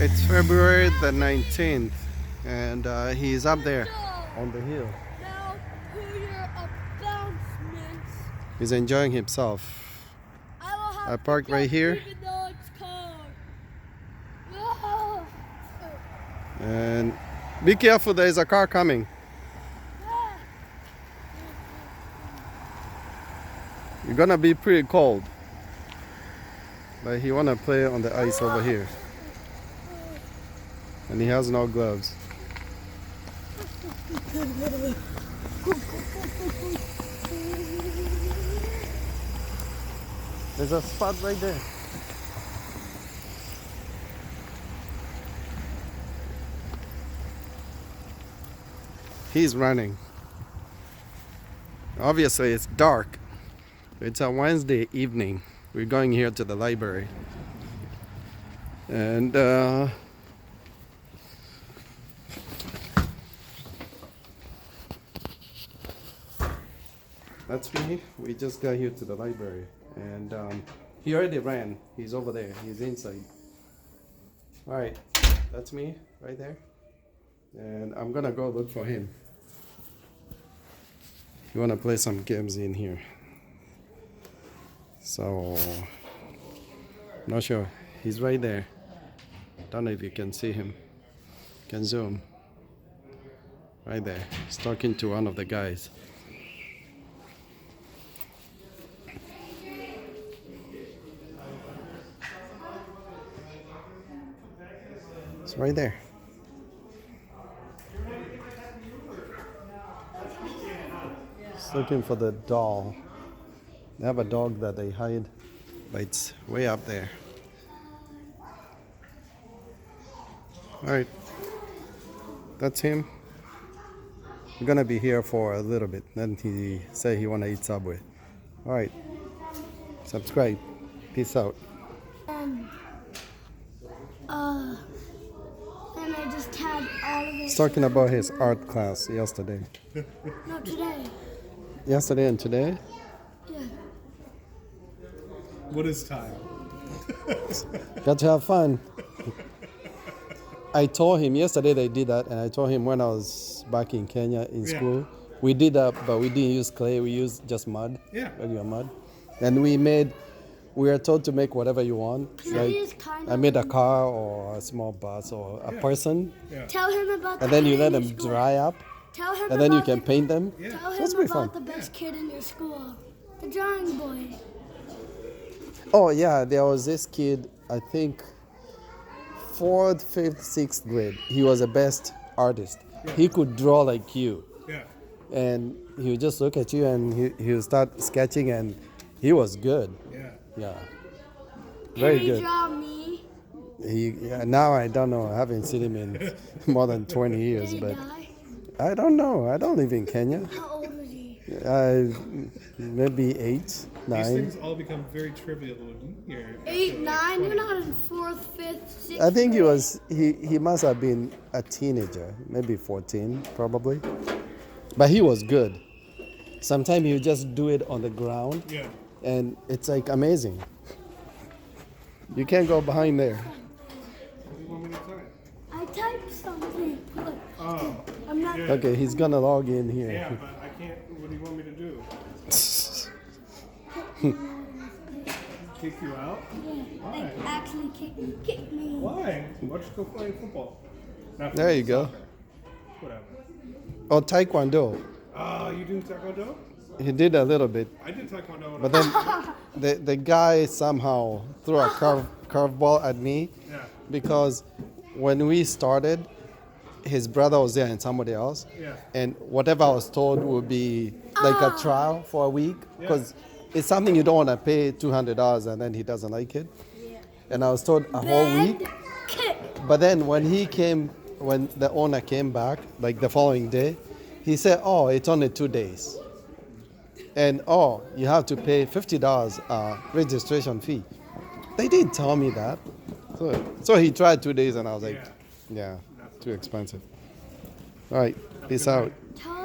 It's February the 19th, and he's up there on the hill. Now to your announcements. He's enjoying himself. I parked right here. Even though it's cold. And be careful, there's a car coming. You're gonna be pretty cold. But he wanna play on the ice over here. And he has no gloves. There's a spot right there. He's running. Obviously it's dark. It's a Wednesday evening. We're going here to the library. And that's me. We just got here to the library. And he already ran. He's over there. He's inside. Alright, that's me right there. And I'm gonna go look for him. You wanna play some games in here. So, not sure. He's right there. Don't know if you can see him. You can zoom. Right there. He's talking to one of the guys. It's right there. He's looking for the doll. They have a dog that they hide, but it's way up there. Alright, that's him. We're gonna be here for a little bit. Then he said he wanna eat Subway. Alright, subscribe. Peace out. And I just had all of He's it. talking about his art class yesterday. No, today. Yesterday and today? Yeah. What is time? Got to have fun. I told him yesterday they did that, and I told him when I was back in Kenya in school, we did that, but we didn't use clay. We used just mud, regular mud, and we were told to make whatever you want. Like I made a car or a small bus or a person, Tell him about the and then you kid let in them your school. dry up, Tell him and then you about can the, paint them. Tell That's him pretty about fun. the best kid in your school. The drawing boy. Oh yeah, there was this kid, I think 4th, 5th, 6th grade. He was the best artist. He could draw like you. Yeah. And he would just look at you and he would start sketching, and he was good. Yeah. Very Can he good. draw me? Now I don't know. I haven't seen him in more than 20 years, Did he but die? I don't know. I don't live in Kenya. How old was he? Maybe 8, These 9. things all become very trivial here. 8, 9? You're not in 4th, 5th, 6th. I think he must have been a teenager, maybe 14 probably. But he was good. Sometimes he would just do it on the ground, and it's like amazing. You can't go behind there. What do you want me to type? I typed something. Look. Oh. I'm not. Okay, he's gonna log in here. Yeah, but I can't. What do you want me to do? Kick you out? Yeah, like actually kick me. Why? Why don't you go play football? Not There you go. soccer. Whatever. Oh, Taekwondo. You do taekwondo? He did a little bit, I did taekwondo. but then the guy somehow threw a curveball at me because when we started, his brother was there and somebody else, and whatever I was told would be like a trial for a week because it's something you don't want to pay $200 and then he doesn't like it. And I was told a whole week. But then when the owner came back, like the following day, he said, "Oh, it's only 2 days, and you have to pay $50 registration fee." They didn't tell me that, so he tried 2 days, and I was like, "Yeah, too expensive." All right, peace out. Tell